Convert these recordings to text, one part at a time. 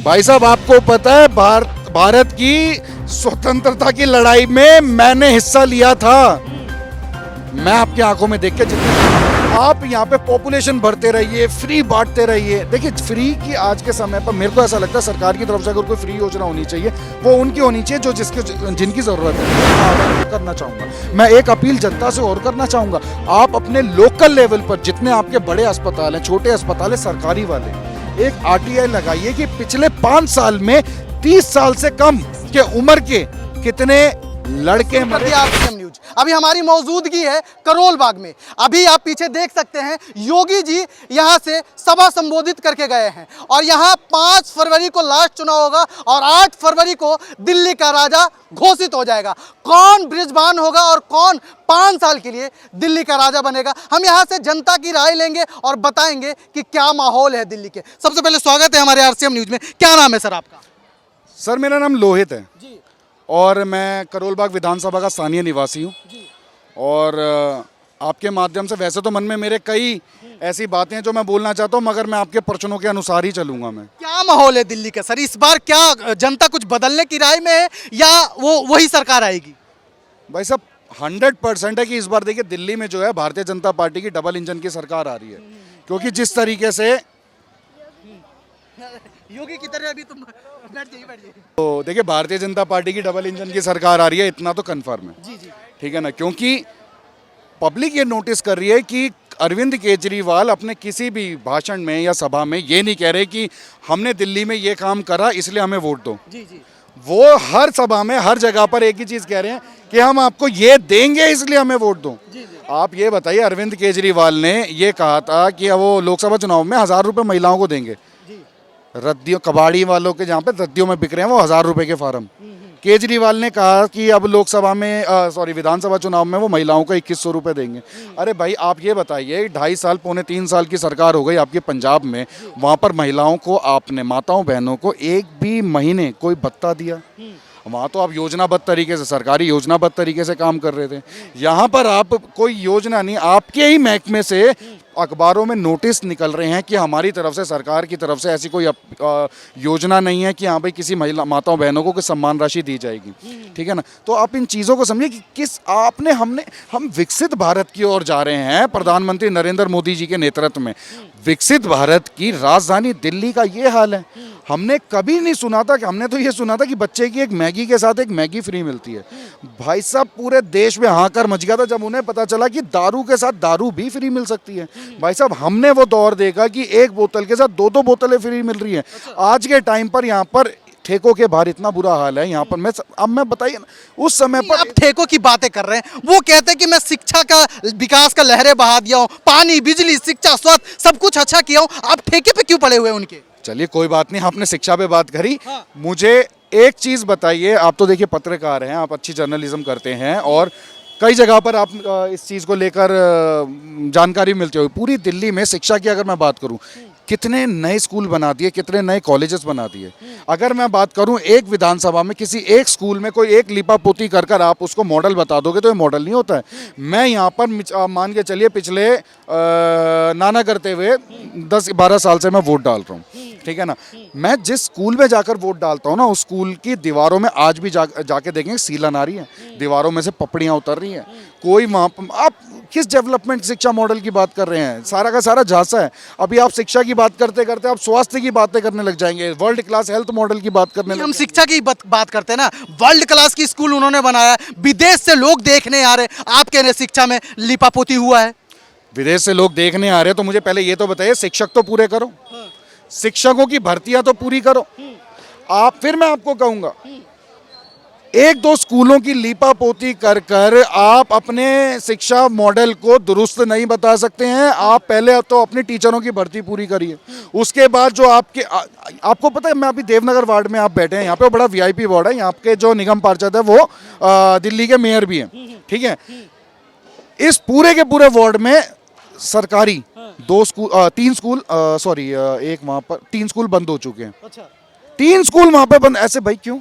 भाई साहब, आपको पता है भारत की स्वतंत्रता की लड़ाई में मैंने हिस्सा लिया था। मैं आपकी आंखों में देख के जितने आप यहाँ पे पॉपुलेशन बढ़ते रहिए, फ्री बांटते रहिए। देखिए, फ्री की आज के समय पर मेरे को ऐसा लगता है सरकार की तरफ से अगर कोई फ्री योजना होनी चाहिए वो उनकी होनी चाहिए जो जिनकी जरूरत है। करना चाहूंगा मैं एक अपील जनता से और करना चाहूंगा, आप अपने लोकल लेवल पर जितने आपके बड़े अस्पताल हैं, छोटे अस्पताल है, सरकारी वाले, एक आरटीआई लगाइए कि पिछले 5 साल में 30 साल से कम के उम्र के कितने लड़के मरे। आरसीएम न्यूज अभी हमारी मौजूदगी है करोल बाग में। अभी आप पीछे देख सकते हैं योगी जी यहां से सभा संबोधित करके गए हैं और यहां 5 फरवरी को लास्ट चुनाव होगा और 8 फरवरी को दिल्ली का राजा घोषित हो जाएगा। कौन बृजबान होगा और कौन 5 साल के लिए दिल्ली का राजा बनेगा, हम यहां से जनता की राय लेंगे और बताएंगे कि क्या माहौल है दिल्ली के। सबसे पहले स्वागत है हमारे आरसीएम न्यूज में। क्या नाम है सर आपका? सर, मेरा नाम लोहित है जी। और मैं करोल बाग विधानसभा का स्थानीय निवासी हूँ। और आपके माध्यम से वैसे तो मन में मेरे कई ऐसी बातें हैं जो मैं बोलना चाहता हूँ, मगर मैं आपके प्रश्नों के अनुसार ही चलूंगा। मैं क्या माहौल है दिल्ली का सर इस बार? क्या जनता कुछ बदलने की राय में है या वो वही सरकार आएगी? भाई साहब, 100% है कि इस बार देखिए दिल्ली में जो है भारतीय जनता पार्टी की डबल इंजन की सरकार आ रही है। क्योंकि जिस तरीके से योगी की तरह अभी तुम बैठ जाइए। तो देखिए, भारतीय जनता पार्टी की डबल इंजन की सरकार आ रही है, इतना तो कन्फर्म है। जी जी। ठीक है ना, क्योंकि पब्लिक ये नोटिस कर रही है कि अरविंद केजरीवाल अपने किसी भी भाषण में या सभा में ये नहीं कह रहे कि हमने दिल्ली में ये काम करा इसलिए हमें वोट दो। जी जी। वो हर सभा में हर जगह पर एक ही चीज कह रहे हैं कि हम आपको ये देंगे इसलिए हमें वोट दो। जी जी। आप ये बताइए, अरविंद केजरीवाल ने ये कहा था कि वो लोकसभा चुनाव में 1000 रुपये महिलाओं को देंगे। रद्दियों, कबाड़ी वालों के जहाँ पे रद्दियों में बिक रहे हैं वो 1000 रुपये के फार्म। केजरीवाल ने कहा कि अब लोकसभा में विधानसभा चुनाव में वो महिलाओं को 2100 रुपये देंगे। अरे भाई, आप ये बताइए, 2.5 साल पौने 3 साल की सरकार हो गई आपके पंजाब में, वहाँ पर महिलाओं को आपने, माताओं बहनों को एक भी महीने कोई भत्ता दिया? वहाँ तो आप योजनाबद्ध तरीके से, सरकारी योजनाबद्ध तरीके से काम कर रहे थे। यहाँ पर आप कोई योजना नहीं, आपके ही महकमे से अखबारों में नोटिस निकल रहे हैं कि हमारी तरफ से, सरकार की तरफ से ऐसी कोई योजना नहीं है कि हाँ भाई किसी महिला माताओं बहनों को कुछ सम्मान राशि दी जाएगी। ठीक है ना, तो आप इन चीज़ों को समझिए कि हम विकसित भारत की ओर जा रहे हैं। प्रधानमंत्री नरेंद्र मोदी जी के नेतृत्व में विकसित भारत की राजधानी दिल्ली का ये हाल है। हमने कभी नहीं सुना था कि, हमने तो ये सुना था कि बच्चे की एक मैगी के साथ एक मैगी फ्री मिलती है। भाई साहब, पूरे देश में हाहाकार मच गया था जब उन्हें पता चला कि दारू के साथ दारू भी फ्री मिल सकती है। भाई साहब, हमने वो दौर देखा कि एक बोतल के साथ 2-2 बोतलें फ्री मिल रही हैं। आज के टाइम पर यहाँ पर ठेकों के बाहर इतना बुरा हाल है। यहाँ पर मैं बताइए, उस समय पर आप ठेकों की बातें कर रहे हैं, वो कहते हैं कि मैं शिक्षा का विकास का लहरें बहा दिया हूँ, पानी, बिजली, शिक्षा, स्वास्थ्य सब कुछ अच्छा किया हूँ। आप ठेके पे क्यों पड़े हुए हैं उनके? चलिए कोई बात नहीं, आपने शिक्षा पे बात करी। हाँ। मुझे एक चीज बताइए, आप तो देखिए पत्रकार हैं, आप अच्छी जर्नलिज्म करते हैं और कई जगह पर आप इस चीज़ को लेकर जानकारी मिलती होगी। पूरी दिल्ली में शिक्षा की अगर मैं बात करूं, कितने नए स्कूल बना दिए, कितने नए कॉलेजेस बना दिए। अगर मैं बात करूं, एक विधानसभा में किसी एक स्कूल में कोई एक लिपापोती कर कर आप उसको मॉडल बता दोगे तो ये मॉडल नहीं होता है। मैं यहाँ पर मान के चलिए पिछले नाना करते हुए 10-12 साल से मैं वोट डाल रहा हूँ। ठीक है ना, मैं जिस स्कूल में जाकर वोट डालता हूँ ना, उस स्कूल की दीवारों में आज भी जाके देखेंगे सीलन आ रही है, दीवारों में से पपड़ियाँ उतर रही हैं। कोई वहाँ आप किस डेवलपमेंट शिक्षा मॉडल की बात कर रहे हैं? सारा का सारा झांसा है। अभी आप शिक्षा की बात करते करते आप स्वास्थ्य की बातें करने लग जाएंगे, वर्ल्ड क्लास हेल्थ मॉडल की बात करने लग हम शिक्षा की बात करते हैं ना, वर्ल्ड क्लास की स्कूल उन्होंने बनाया, विदेश से लोग देखने आ रहे। आप कह रहे शिक्षा में लिपापोती हुआ है? विदेश से लोग देखने आ रहे हैं तो मुझे पहले ये तो बताइए, शिक्षक तो पूरे करो, शिक्षकों की भर्तियां तो पूरी करो। आप, फिर मैं आपको कहूंगा, 1-2 स्कूलों की लीपापोती कर कर आप अपने शिक्षा मॉडल को दुरुस्त नहीं बता सकते हैं। आप पहले तो अपनी टीचरों की भर्ती पूरी करिए, उसके बाद जो आपको पता है, मैं अभी देवनगर वार्ड में आप बैठे हैं, यहाँ पे बड़ा VIP वार्ड है। यहाँ के जो निगम पार्षद है वो दिल्ली के मेयर भी हैं। ठीक है, इस पूरे के पूरे वार्ड में सरकारी 3 स्कूल बंद हो चुके हैं। अच्छा। 3 स्कूल वहां पे बंद। ऐसे भाई क्यों?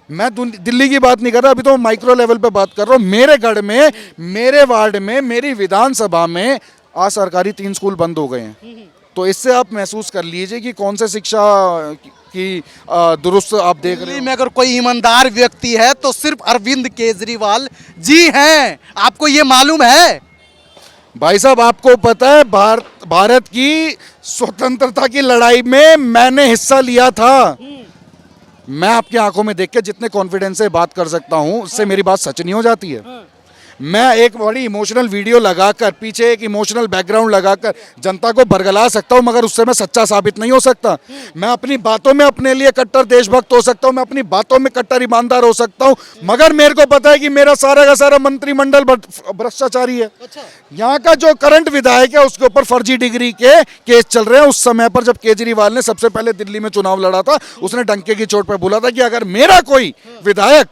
मैं दिल्ली की बात नहीं कर रहा, अभी तो माइक्रो लेवल पे बात कर रहा हूँ। मेरे गढ़ में, मेरे वार्ड में, मेरी विधानसभा में आज सरकारी 3 स्कूल बंद हो गए हैं। तो इससे आप महसूस कर लीजिए कि कौन से शिक्षा की दुरुस्त आप देख रहे दिल्ली हो। में अगर कोई ईमानदार व्यक्ति है तो सिर्फ अरविंद केजरीवाल जी हैं। आपको ये मालूम है? भाई साहब आपको पता है भारत की स्वतंत्रता की लड़ाई में मैंने हिस्सा लिया था। मैं आपकी आंखों में देख के जितने कॉन्फिडेंस से बात कर सकता हूं उससे मेरी बात सच नहीं हो जाती है। मैं एक बड़ी इमोशनल वीडियो लगाकर पीछे एक इमोशनल बैकग्राउंड लगाकर जनता को बरगला सकता हूं, मगर उससे मैं सच्चा साबित नहीं हो सकता। मैं अपनी बातों में अपने लिए कट्टर देशभक्त हो सकता हूं, मैं अपनी बातों में कट्टर ईमानदार हो सकता हूं, मगर मेरे को पता है कि मेरा सारा का सारा मंत्रिमंडल भ्रष्टाचारी है। यहाँ का जो करंट विधायक है उसके ऊपर फर्जी डिग्री के केस चल रहे हैं। उस समय पर जब केजरीवाल ने सबसे पहले दिल्ली में चुनाव लड़ा था, उसने डंके की चोट पर बोला था कि अगर मेरा कोई विधायक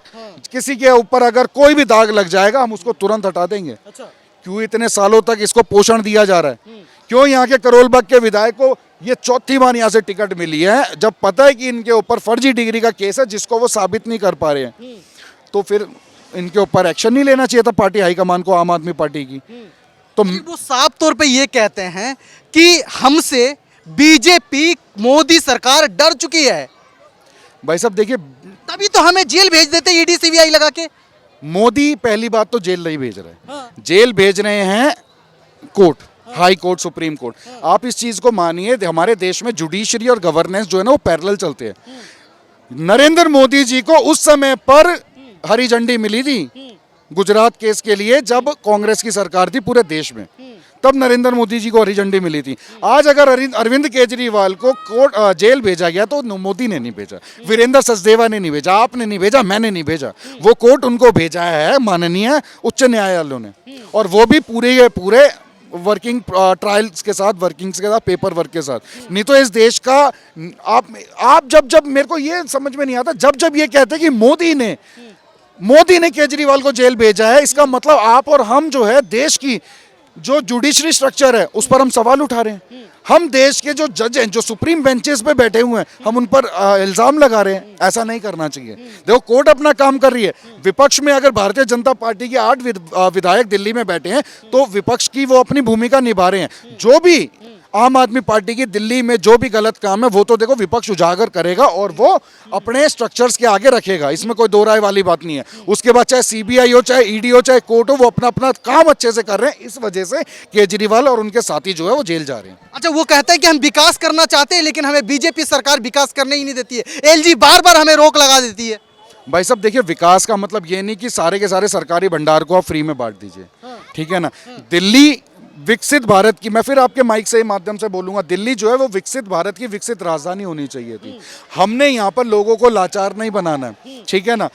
किसी के ऊपर अगर कोई भी दाग लग जाएगा हम उसको तुरंत हटा देंगे। क्यों इतने सालों तक इसको पोषण दिया जा रहा है? क्यों यहाँ के करोल बाग के विधायक को ये चौथी बार यहाँ से टिकट मिली है, जब पता है कि इनके ऊपर फर्जी डिग्री का केस है जिसको वो साबित नहीं कर पा रहे हैं? तो फिर इनके ऊपर एक्शन नहीं लेना चाहिए था पार्टी हाईकमान को, आम आदमी पार्टी की? तो वो साफ तौर पे ये कहते हैं कि हमसे बीजेपी मोदी सरकार डर चुकी है, भाई साहब देखिए, तभी तो हमें जेल भेज देते ईडी सीबीआई लगा के। मोदी पहली बात तो जेल नहीं भेज रहे, जेल भेज रहे हैं court, high court, supreme court. आप इस चीज को मानिए, हमारे देश में जुडिशरी और गवर्नेंस जो है ना वो पैरेलल चलते हैं। नरेंद्र मोदी जी को उस समय पर हरी झंडी मिली थी गुजरात केस के लिए जब कांग्रेस की सरकार थी पूरे देश में, तब नरेंद्र मोदी जी को हरी झंडी मिली थी। आज अगर अरविंद केजरीवाल को कोर्ट जेल भेजा गया तो मोदी ने नहीं भेजा, वीरेंद्र सचदेवा ने नहीं भेजा, आपने नहीं भेजा, मैंने नहीं भेजा, वो कोर्ट उनको भेजा है माननीय उच्च न्यायालय ने, और वो भी पूरे वर्किंग ट्रायल्स के साथ, वर्किंग्स के साथ, पेपर वर्क के साथ। नहीं तो इस देश का आप जब मेरे को ये समझ में नहीं आता, जब ये कहते कि मोदी ने केजरीवाल को जेल भेजा है, इसका मतलब आप और हम जो है देश की जो जुडिशरी स्ट्रक्चर है उस पर हम सवाल उठा रहे हैं। हम देश के जो जज हैं, जो सुप्रीम बेंचेस पे बैठे हुए हैं, हम उन पर इल्जाम लगा रहे हैं। ऐसा नहीं करना चाहिए। देखो कोर्ट अपना काम कर रही है। विपक्ष में अगर भारतीय जनता पार्टी के 8 विधायक दिल्ली में बैठे हैं तो विपक्ष की वो अपनी भूमिका निभा रहे हैं। जो भी आम आदमी पार्टी की दिल्ली में जो भी गलत काम है वो तो देखो विपक्ष उजागर करेगा और वो अपने स्ट्रक्चर्स के आगे रखेगा, इसमें कोई दो राय वाली बात नहीं है। उसके बाद चाहे सीबीआई हो, चाहे ईडी हो, चाहे कोर्ट हो, वो अपना अपना काम अच्छे से कर रहे हैं। इस वजह से केजरीवाल और उनके साथी जो है वो जेल जा रहे हैं। अच्छा, वो कहते हैं कि हम विकास करना चाहते हैं लेकिन हमें बीजेपी सरकार विकास करने ही नहीं देती है। एलजी बार बार हमें रोक लगा देती है। भाई साहब देखिए, विकास का मतलब ये नहीं कि सारे के सारे सरकारी भंडार को आप फ्री में बांट दीजिए, ठीक है ना। दिल्ली विकसित भारत की, मैं फिर आपके माइक से माध्यम से बोलूंगा, दिल्ली जो है वो विकसित भारत की विकसित राजधानी होनी चाहिए थी। हमने यहाँ पर लोगों को लाचार नहीं बनाना है, ठीक है ना।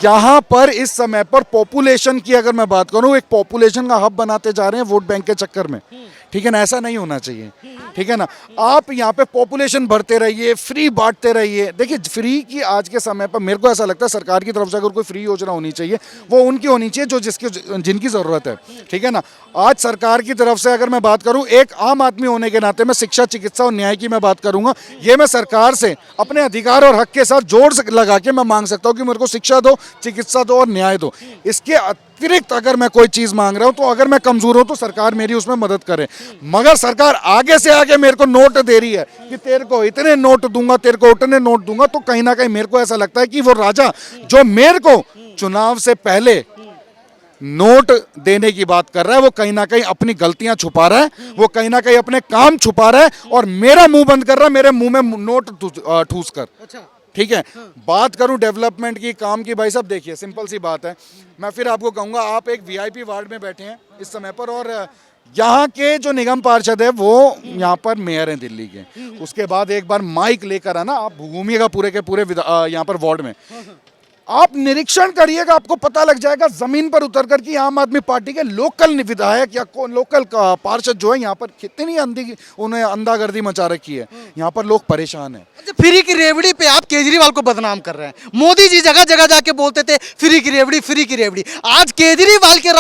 यहाँ पर इस समय पर पॉपुलेशन की अगर मैं बात करूँ, एक पॉपुलेशन का हब बनाते जा रहे हैं वोट बैंक के चक्कर में, ठीक है ना। ऐसा नहीं होना चाहिए, ठीक है ना। आप यहाँ पे पॉपुलेशन भरते रहिए, फ्री बांटते रहिए। देखिए फ्री की आज के समय पर मेरे को ऐसा लगता है सरकार की तरफ से अगर कोई फ्री योजना होनी चाहिए वो उनकी होनी चाहिए जो जिनकी ज़रूरत है, ठीक है ना। आज सरकार की तरफ से अगर मैं बात करूँ, एक आम आदमी होने के नाते मैं शिक्षा, चिकित्सा और न्याय की मैं बात करूँगा। ये मैं सरकार से अपने अधिकार और हक के साथ जोड़ लगा के मैं मांग सकता हूँ कि मेरे को शिक्षा दो, चिकित्सा दो और न्याय दो। इसके अतिरिक्त अगर मैं कोई चीज मांग रहा हूं तो अगर मैं कमजोर हूं तो सरकार मेरी उसमें मदद करे। मगर सरकार आगे से आगे मेरे को नोट दे रही है कि तेरे को इतने नोट दूंगा, तेरे को उतने नोट दूंगा, तो कहीं ना कहीं मेरे को ऐसा लगता है कि वो राजा जो मेरे को चुनाव से पहले नोट देने की बात कर रहा है वो कहीं ना कहीं अपनी गलतियां छुपा रहा है, वो कहीं ना कहीं अपने काम छुपा रहा है और मेरा मुंह बंद कर रहा है, मेरे मुंह में नोट ठूस कर, ठीक है। बात करूं डेवलपमेंट की, काम की, भाई साहब देखिए सिंपल सी बात है। मैं फिर आपको कहूंगा, आप एक वीआईपी वार्ड में बैठे हैं इस समय पर और यहाँ के जो निगम पार्षद है वो यहाँ पर मेयर हैं दिल्ली के। उसके बाद एक बार माइक लेकर आना, आप घूमिएगा पूरे के पूरे यहाँ पर वार्ड में, आप निरीक्षण करिएगा, आपको पता लग जाएगा जमीन पर उतर कर कि आम आदमी पार्टी के लोकल विधायक या लोकल पार्षद जो है यहाँ पर कितनी उन्हें अंधागर्दी मचा रखी है। यहाँ पर लोग परेशान हैं। फ्री की रेवड़ी पे आप केजरीवाल को बदनाम कर रहे हैं। मोदी जी जगह जगह जाके बोलते थे फ्री की रेवड़ी, फ्री की रेवड़ी। आज केजरीवाल के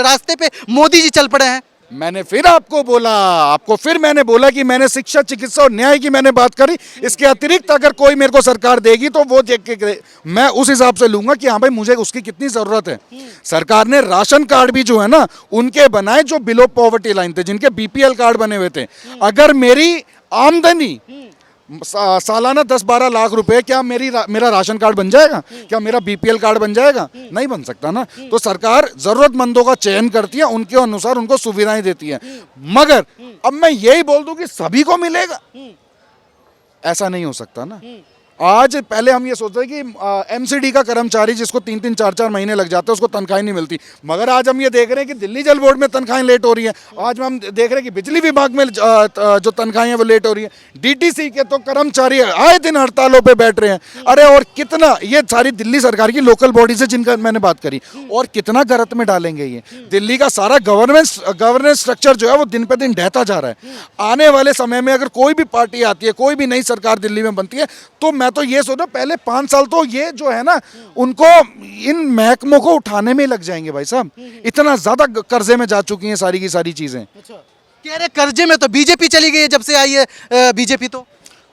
रास्ते पे मोदी जी चल पड़े हैं। मैंने फिर आपको बोला, मैंने बोला कि मैंने शिक्षा, चिकित्सा और न्याय की मैंने बात करी। इसके अतिरिक्त अगर कोई मेरे को सरकार देगी तो वो देख के मैं उस हिसाब से लूंगा कि हाँ भाई मुझे उसकी कितनी जरूरत है। सरकार ने राशन कार्ड भी जो है ना उनके बनाए जो बिलो पॉवर्टी लाइन थे, जिनके बीपीएल कार्ड बने हुए थे। अगर मेरी आमदनी सालाना 10-12 लाख रुपए, क्या मेरा राशन कार्ड बन जाएगा? क्या मेरा बीपीएल कार्ड बन जाएगा? नहीं बन सकता ना। तो सरकार जरूरतमंदों का चयन करती है, उनके अनुसार उनको सुविधाएं देती है। मगर अब मैं यही बोल दूं कि सभी को मिलेगा, ऐसा नहीं हो सकता ना। आज पहले हम ये सोचते हैं कि एमसीडी का कर्मचारी जिसको 3-3 4-4 महीने लग जाते हैं उसको तनख्वाह नहीं मिलती, मगर आज हम ये देख रहे हैं कि दिल्ली जल बोर्ड में तनख्वाहें लेट हो रही हैं। आज हम देख रहे हैं कि बिजली विभाग में जो तनख्वाहें हैं वो लेट हो रही हैं। डीटीसी के तो कर्मचारी आए दिन हड़तालों पे बैठ रहे हैं। अरे और कितना, ये सारी दिल्ली सरकार की लोकल बॉडीज है जिनका मैंने बात करी, और कितना गलत में डालेंगे ये। दिल्ली का सारा गवर्नेंस स्ट्रक्चर जो है वो दिन पे दिन ढहता जा रहा है। आने वाले समय में अगर कोई भी पार्टी आती है, कोई भी नई सरकार दिल्ली में बनती है, तो मैं तो ये सोच रहा हूं पहले 5 साल तो ये जो है ना उनको इन महकमों को उठाने में लग जाएंगे भाई साहब। इतना ज्यादा कर्जे में जा चुकी हैं सारी की सारी चीजें। कह रहे कर्जे में तो बीजेपी चली गई है जब से आई है बीजेपी। तो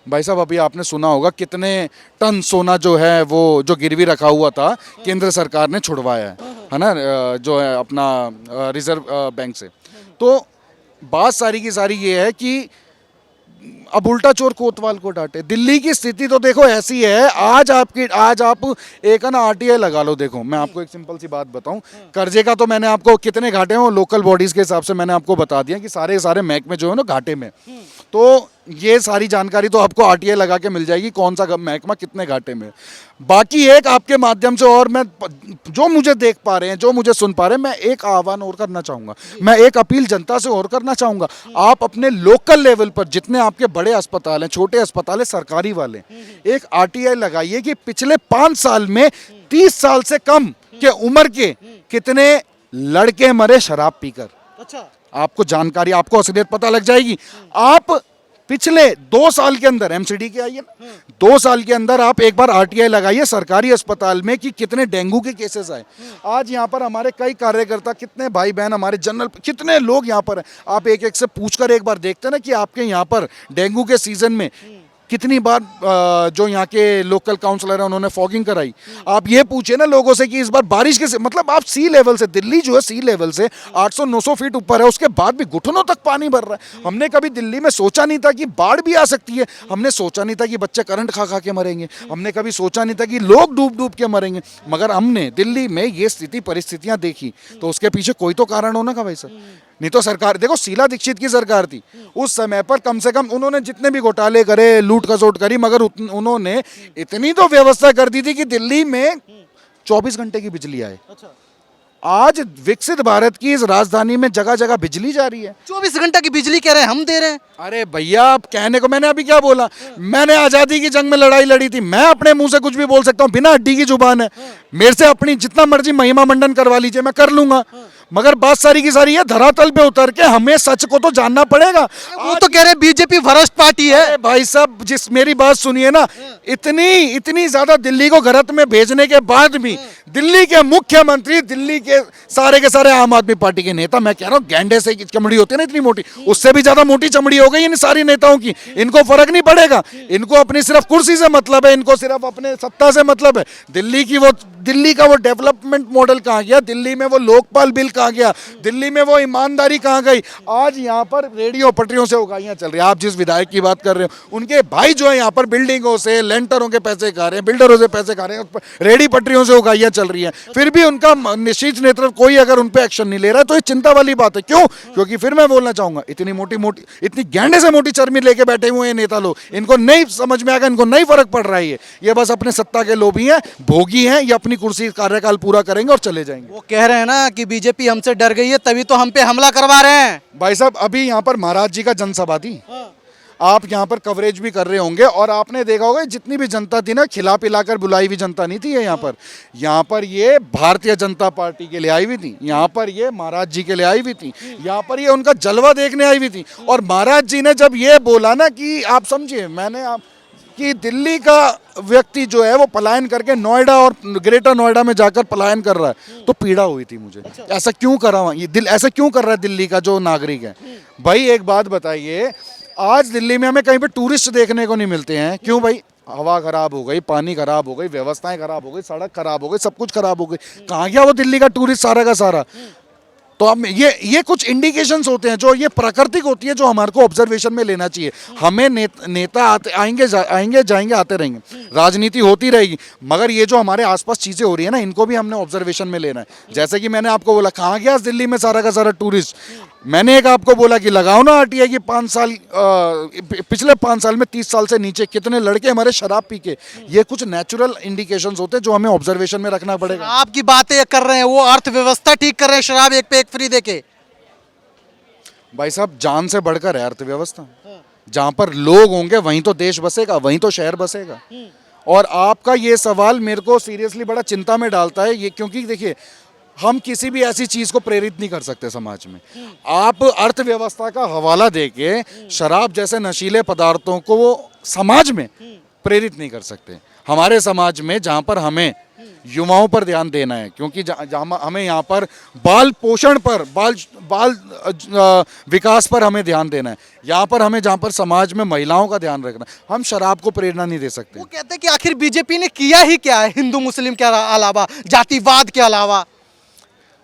भाई साहब अभी आपने सुना होगा कितने टन सोना जो है वो जो गिरवी रखा हुआ था केंद्र सरकार ने छुड़वाया है ना, जो है अपना रिजर्व बैंक से। तो बात सारी की सारी ये है कि अब उल्टा चोर कोतवाल को डांटे। दिल्ली की स्थिति तो देखो ऐसी है, आज आप एक ना आरटीआई लगा लो। देखो मैं आपको एक सिंपल सी बात बताऊं, कर्जे का तो मैंने आपको कितने घाटे हैं वो लोकल बॉडीज के हिसाब से मैंने आपको बता दिया कि सारे महकमे जो है ना घाटे में। तो ये सारी जानकारी तो आपको आरटीआई लगा के मिल जाएगी कौन सा महकमा कितने घाटे में। बाकी एक आपके माध्यम से, और मैं जो मुझे देख पा रहे हैं, जो मुझे सुन पा रहे हैं, मैं एक आह्वान और करना चाहूँगा, मैं एक अपील जनता से और करना चाहूँगा। आप अपने लोकल लेवल पर जितने आपके बड़े अस्पताल हैं, छोटे अस्पताल हैं, सरकारी वाले, एक आरटीआई लगाइए कि पिछले 5 साल में 30 साल से कम के उम्र के कितने लड़के मरे शराब पीकर। अच्छा, आपको जानकारी, आपको असलियत पता लग जाएगी। आप पिछले 2 साल के अंदर एमसीडी के आइए ना, 2 साल के अंदर आप एक बार आरटीआई लगाइए सरकारी अस्पताल में कि कितने डेंगू के केसेस आए। आज यहाँ पर हमारे कई कार्यकर्ता, कितने भाई बहन हमारे जनरल, कितने लोग यहाँ पर हैं, आप एक एक से पूछकर एक बार देखते ना कि आपके यहाँ पर डेंगू के सीजन में कितनी बार जो यहाँ के लोकल काउंसलर हैं उन्होंने फॉगिंग कराई। आप ये पूछे ना लोगों से कि इस बार बारिश के, मतलब आप सी लेवल से, दिल्ली जो है सी लेवल से 800-900 फीट ऊपर है, उसके बाद भी घुटनों तक पानी भर रहा है। हमने कभी दिल्ली में सोचा नहीं था कि बाढ़ भी आ सकती है, हमने सोचा नहीं था कि बच्चे करंट खा खा के मरेंगे, हमने कभी सोचा नहीं था कि लोग डूब डूब के मरेंगे, मगर हमने दिल्ली में ये स्थिति परिस्थितियां देखी। तो उसके पीछे कोई तो कारण होना का भाई साहब। नहीं तो सरकार देखो, शीला दीक्षित की सरकार थी उस समय पर, कम से कम उन्होंने जितने भी घोटाले करे, लूट खसोट करी, मगर उन्होंने इतनी तो व्यवस्था कर दी थी कि दिल्ली में 24 घंटे की बिजली आए। आज विकसित भारत की इस राजधानी में जगह जगह बिजली जा रही है। 24 घंटा की बिजली कह रहे हैं, हम दे रहे हैं। अरे भैया, आप कहने को, मैंने अभी क्या बोला, मैंने आजादी की जंग में लड़ाई लड़ी थी, मैं अपने मुंह से कुछ भी बोल सकता हूँ, बिना हड्डी की जुबान है, मेरे से अपनी जितना मर्जी महिमा मंडन करवा लीजिए, मैं कर लूंगा। मगर बात सारी की सारी है, धरातल पे उतर के हमें सच को तो जानना पड़ेगा। वो तो कह रहे बीजेपी भ्रष्ट पार्टी है। भाई साहब, जिस मेरी बात सुनिए ना, इतनी ज्यादा दिल्ली को गलत में भेजने के बाद भी दिल्ली के मुख्यमंत्री, दिल्ली के सारे आम आदमी पार्टी के नेता, मैं कह रहा हूँ गैंडे से चमड़ी होती है ना इतनी मोटी, उससे भी ज्यादा मोटी चमड़ी हो गई इन सारी नेताओं की। इनको फर्क नहीं पड़ेगा, इनको अपनी सिर्फ कुर्सी से मतलब है, इनको सिर्फ अपने सत्ता से मतलब है। दिल्ली का वो डेवलपमेंट मॉडल कहाँ गया, दिल्ली में वो लोकपाल बिल कहाँ गया, दिल्ली में वो ईमानदारी कहाँ गई। आज यहाँ पर रेडियो पटरियों से उगाइयाँ चल रही है। आप जिस विधायक की बात कर रहे हो, उनके भाई जो है यहाँ पर बिल्डिंगों से, लेंटरों के पैसे खा रहे हैं, बिल्डरों से पैसे खा रहे हैं, रेडी पटरियों से उगाइयाँ चल रही हैं, फिर भी उनका निश्चित नेतृत्व कोई अगर उन पर एक्शन नहीं ले रहा है तो ये चिंता वाली बात है। क्यों? क्योंकि फिर मैं बोलना चाहूंगा, इतनी गैंडे से मोटी चर्मी लेके बैठे हुए हैं नेता लोग, इनको नहीं समझ में आएगा, इनको नहीं फर्क पड़ रहा है। ये बस अपने सत्ता के लोभी हैं, भोगी हैं, ये अपनी कुर्सी कार्यकाल पूरा करेंगे और चले जाएंगे। वो कह रहे हैं ना कि बीजेपी हमसे डर गई है, तभी तो हम पे हमला करवा रहे हैं। भाई साहब, अभी यहाँ पर महाराज जी का जनसभा थी, आप यहाँ पर कवरेज भी कर रहे होंगे, और आपने देखा होगा जितनी भी जनता थी ना, खिला पिलाकर बुलाई हुई जनता नहीं थी ये यहाँ पर ये भारतीय जनता पार्टी के लिए आई हुई थी, यहाँ पर ये महाराज जी के लिए आई हुई थी, यहाँ पर ये उनका जलवा देखने आई हुई थी। और महाराज जी ने जब ये बोला ना कि आप समझिए, कि दिल्ली का व्यक्ति जो है वो पलायन करके नोएडा और ग्रेटर नोएडा में जाकर पलायन कर रहा है, तो पीड़ा हुई थी मुझे। ऐसा क्यों कर रहा हूँ, ये ऐसा क्यों कर रहा है दिल्ली का जो नागरिक है। भाई एक बात बताइए, आज दिल्ली में हमें कहीं पे टूरिस्ट देखने को नहीं मिलते हैं। क्यों भाई? हवा खराब हो गई, पानी खराब हो गई, व्यवस्थाएं खराब हो गई, सड़क खराब हो गई, सब कुछ खराब हो गई। कहाँ गया वो दिल्ली का टूरिस्ट सारा का सारा? तो अब ये कुछ इंडिकेशंस होते हैं जो ये प्राकृतिक होती है, जो हमारे को ऑब्जर्वेशन में लेना चाहिए। हमें नेता आएंगे जाएंगे आते रहेंगे, राजनीति होती रहेगी, मगर ये जो हमारे आसपास चीज़ें हो रही है ना, इनको भी हमने ऑब्जर्वेशन में लेना है। जैसे कि मैंने आपको बोला, कहाँ गया दिल्ली में सारा का सारा टूरिस्ट? मैंने एक आपको बोला कि लगाओ ना आरटीआई की 5 साल, पिछले 5 साल में 30 साल से नीचे कितने लड़के हमारे शराब पी के। ये कुछ नेचुरल इंडिकेशंस होते हैं जो हमें ऑब्जर्वेशन में रखना पड़ेगा। आपकी बातें कर रहे हैं, वो अर्थव्यवस्था ठीक कर रहे हैं शराब एक पे एक फ्री देके। भाई साहब, जान से बढ़कर है अर्थव्यवस्था। जहाँ पर लोग होंगे वहीं तो देश बसेगा, वहीं तो शहर बसेगा। और आपका ये सवाल मेरे को सीरियसली बड़ा चिंता में डालता है ये, क्योंकि देखिए, हम किसी भी ऐसी चीज को प्रेरित नहीं कर सकते समाज में। आप अर्थव्यवस्था का हवाला देके शराब जैसे नशीले पदार्थों को वो समाज में प्रेरित नहीं कर सकते। हमारे समाज में जहाँ पर हमें युवाओं पर ध्यान देना है, क्योंकि जहाँ हमें यहाँ पर बाल पोषण पर, बाल विकास पर हमें ध्यान देना है, यहाँ पर हमें जहाँ पर समाज में महिलाओं का ध्यान रखना है, हम शराब को प्रेरणा नहीं दे सकते। वो कहते हैं कि आखिर बीजेपी ने किया ही क्या है हिंदू मुस्लिम के अलावा, जातिवाद के अलावा?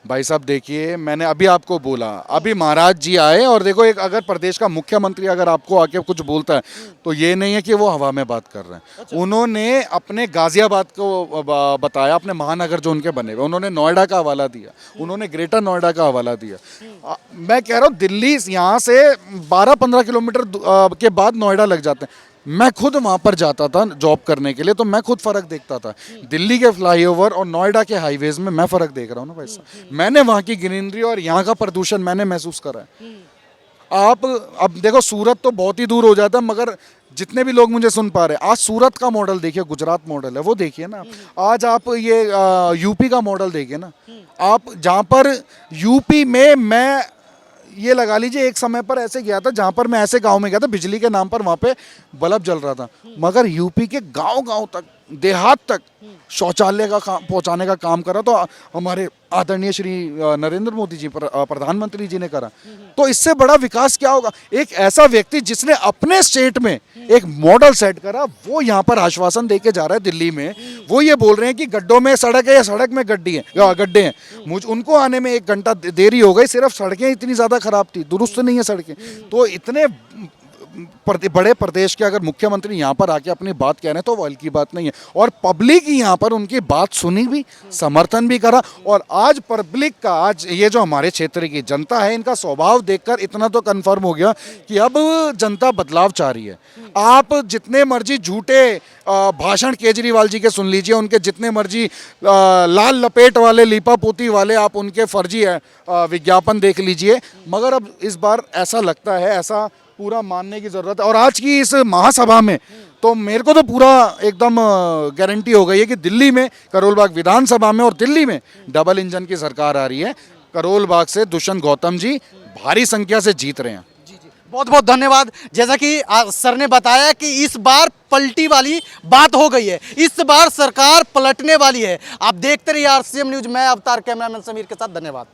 भाई साहब देखिए, मैंने अभी आपको बोला, अभी महाराज जी आए और देखो, एक अगर प्रदेश का मुख्यमंत्री अगर आपको आके कुछ बोलता है तो ये नहीं है कि वो हवा में बात कर रहे हैं। अच्छा। उन्होंने अपने गाजियाबाद को बताया, अपने महानगर जो उनके बने हुए, उन्होंने नोएडा का हवाला दिया, उन्होंने ग्रेटर नोएडा का हवाला दिया। मैं कह रहा हूँ, दिल्ली यहाँ से 12-15 किलोमीटर के बाद नोएडा लग जाते हैं। मैं खुद वहाँ पर जाता था जॉब करने के लिए, तो मैं खुद फ़र्क देखता था। दिल्ली के फ्लाईओवर और नोएडा के हाईवेज़ में मैं फ़र्क देख रहा हूँ ना भाई साहब। मैंने वहाँ की ग्रीनरी और यहाँ का प्रदूषण मैंने महसूस करा है। आप अब देखो, सूरत तो बहुत ही दूर हो जाता है, मगर जितने भी लोग मुझे सुन पा रहे हैं, आज सूरत का मॉडल देखिए, गुजरात मॉडल है वो देखिए ना। आज आप ये यूपी का मॉडल देखिए ना। आप जहाँ पर यूपी में, मैं ये लगा लीजिए, एक समय पर ऐसे गया था जहाँ पर मैं ऐसे गांव में गया था, बिजली के नाम पर वहाँ पे बल्ब जल रहा था, मगर यूपी के गांव तक, देहात तक शौचालय का पहुँचाने का काम करा तो हमारे आदरणीय श्री नरेंद्र मोदी जी, प्रधानमंत्री जी ने करा। तो इससे बड़ा विकास क्या होगा? एक ऐसा व्यक्ति जिसने अपने स्टेट में एक मॉडल सेट करा, वो यहाँ पर आश्वासन देके जा रहा है दिल्ली में। वो ये बोल रहे हैं कि गड्ढों में सड़क है या सड़क में गड्ढे हैं। मुझे उनको आने में 1 घंटा देरी हो गई, सिर्फ सड़कें इतनी ज़्यादा खराब थी, दुरुस्त नहीं है सड़कें। तो इतने बड़े प्रदेश के अगर मुख्यमंत्री यहाँ पर आके अपनी बात कह रहे हैं तो वो हल्की बात नहीं है। और पब्लिक ही यहाँ पर उनकी बात सुनी भी, समर्थन भी करा। और आज पब्लिक का, आज ये जो हमारे क्षेत्र की जनता है, इनका स्वभाव देखकर इतना तो कंफर्म हो गया कि अब जनता बदलाव चाह रही है। आप जितने मर्जी झूठे भाषण केजरीवाल जी के सुन लीजिए, उनके जितने मर्जी लाल लपेट वाले, लीपापोती वाले आप उनके फर्जी विज्ञापन देख लीजिए, मगर अब इस बार ऐसा लगता है, ऐसा पूरा मानने की ज़रूरत है। और आज की इस महासभा में तो मेरे को तो पूरा एकदम गारंटी हो गई है कि दिल्ली में, करोल बाग विधानसभा में और दिल्ली में डबल इंजन की सरकार आ रही है। करोल बाग से दुष्यंत गौतम जी भारी संख्या से जीत रहे हैं। जी जी, बहुत बहुत धन्यवाद। जैसा कि सर ने बताया कि इस बार पलटी वाली बात हो गई है, इस बार सरकार पलटने वाली है। आप देखते रहिए RCM न्यूज़। मैं अवतार, कैमरामैन समीर के साथ। धन्यवाद।